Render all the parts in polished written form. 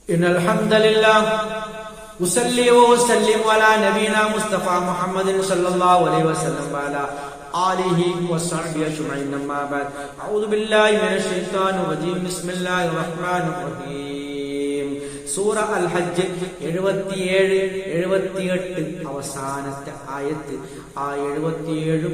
إن الحمد لله أصلي وأسلم على نبينا مصطفى محمد صلى الله عليه وسلم وعلى آله وصحبه أجمعين أما بعد أعوذ بالله من الشيطان الرجيم بسم الله الرحمن الرحيم സൂറ അൽ ഹജ്ജ് 77 78 അവസാനത്തെ ആയത്ത്. ആ 77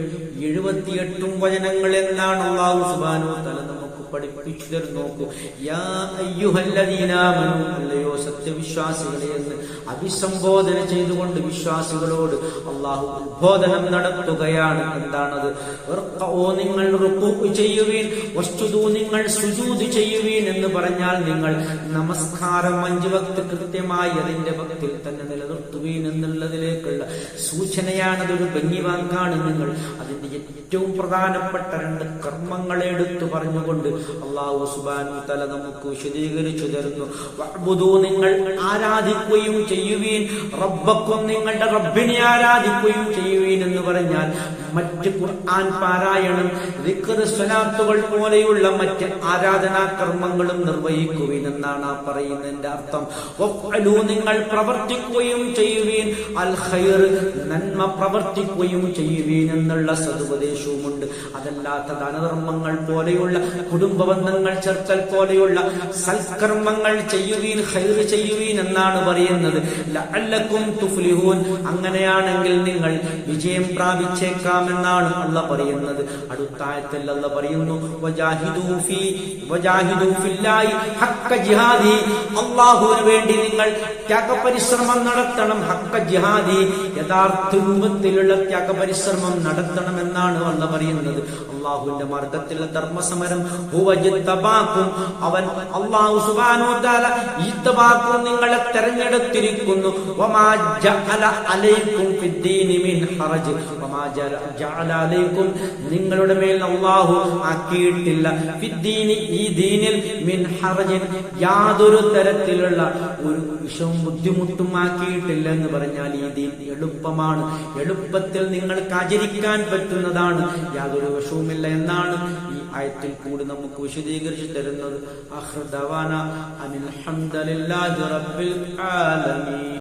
78 വചനങ്ങൾ എന്താണ് അല്ലാഹു സുബ്ഹാനഹു വ തആല നമുക്ക് പഠിപ്പിച്ചു തരുന്നു. നോക്കൂ, യാ അയ്യുഹല്ലദീന ആമനൂ, അല്ലയോ സത്യവിശ്വാസികളെ എന്ന് അഭിസംബോധന ചെയ്തുകൊണ്ട് വിശ്വാസികളോട് അല്ലാഹു ഉദ്ബോധനം നടത്തുകയാണ്. എന്താണത്? നിങ്ങൾ റുകൂഅ് ചെയ്യുവീൻ, വസ്ജുദൂ നിങ്ങൾ സുജൂദ് ചെയ്യുവീൻ എന്ന് പറഞ്ഞാൽ നിങ്ങൾ നമസ്കാരം 5 വക്ത് കൃത്യമായി അതിന്റെ ഭക്തിൽ തന്നെ നിലനിർത്തുവീൻ എന്നുള്ളതിലേക്കുള്ള സൂചനയാണ്. അതൊരു ഭംഗി വാക്കാണ്. നിങ്ങൾ അതിന്റെ ഏറ്റവും പ്രധാനപ്പെട്ട 2 കർമ്മങ്ങളെ എടുത്തു പറഞ്ഞുകൊണ്ട് അല്ലാഹു സുബ്ഹാനഹു വ തആല നമുക്ക് വിശദീകരിച്ചു തരുന്നു. വഅബ്ദൂ നിങ്ങൾ ആരാധിക്കുകയും ചെയ്യുവീൻ, റബ്ബക്കും നിങ്ങളുടെ റബ്ബിനെ ആരാധിക്കുകയും ചെയ്യുവീൻ എന്ന് പറഞ്ഞാൽ മറ്റ് ഖുർആൻ പാരായണം, ദിക്ർ, സ്വലാത്തുകൾ പോലെയുള്ള മറ്റ് ആരാധനാ കർമ്മങ്ങളും നിർവഹിക്കുവീൻ എന്നാണ് ആ പറയുന്നതിന്റെ അർത്ഥം. വഫഅലൂ നിങ്ങൾ പ്രവർത്തിക്കുകയും ചെയ്യുവീൻ, അൽ ഖൈർ നന്മ പ്രവർത്തിക്കുകയും ചെയ്യുവീൻ എന്നുള്ള സതുപദേശവുമുണ്ട്. അതല്ലാത്ത ദാനധർമ്മങ്ങൾ പോലെയുള്ള കുടുംബബന്ധങ്ങൾ ചേർക്കൽ പോലെയുള്ള സൽക്കർമ്മങ്ങൾ ചെയ്യുവീൻ, ഖൈർ ചെയ്യുവീൻ എന്നാണ് പറയുന്നത്. ലഅല്ലക്കും തുഫ്ലിഹൂൻ, അങ്ങനെയാണെങ്കിൽ നിങ്ങൾ വിജയം പ്രാപിച്ചേക്കാമെന്നാണ് അല്ലാഹ് പറയുന്നത്. അടുത്ത ആയത്തിൽ അല്ലാഹ് പറയുന്നു, വജാഹിദൂ ഫില്ലാഹി ഹഖ്ക ജിഹാദി, അല്ലാഹുവിന് വേണ്ടി നിങ്ങൾ ത്യാഗപരിശ്രമം നടത്തണം. ഹഖ്ക ജിഹാദി, യഥാർത്ഥ രൂപത്തിലുള്ള ത്യാഗപരിശ്രമം നടത്തണം എന്നാണ് അല്ലാഹ് പറയുന്നത്. അല്ലാഹുവിന്റെ മാർഗ്ഗത്തിലുള്ള ധർമ്മസമരം. അവൻ അല്ലാഹു സുബ്ഹാനഹു വ തആല ഇത്തബാക്കും നിങ്ങളെ തെരഞ്ഞെടുത്തിരിക്കുന്നു. വമാ ജഅല അലൈക്കും ഫിദ്ദീനി മിൻ ഹറജ്, വമാ ജഅല അലൈക്കും നിങ്ങളുടെ മേൽ അല്ലാഹു ആക്കിയിട്ടില്ല, ഫിദ്ദീനി ഈ ദീനിൽ മിൻ ഹറജ് യാതൊരു തരത്തിലുള്ള ഒരു വിഷവും ബുദ്ധിമുട്ടും ആക്കിയിട്ടില്ല എന്ന് പറഞ്ഞാൽ ഈ ദീൻ എളുപ്പമാണ്, എളുപ്പത്തിൽ നിങ്ങൾക്ക് ആചരിക്കാൻ പറ്റുന്നതാണ്, യാതൊരു വിഷവുമില്ല എന്നാണ് ഈ ആയത്തിൽ കൂടി നമുക്ക് വിശദീകരിച്ചു തരുന്നത്. ആഖിറു ദഅവാന അനിൽ ഹംദുലില്ലാഹി റബ്ബിൽ ആലമീൻ.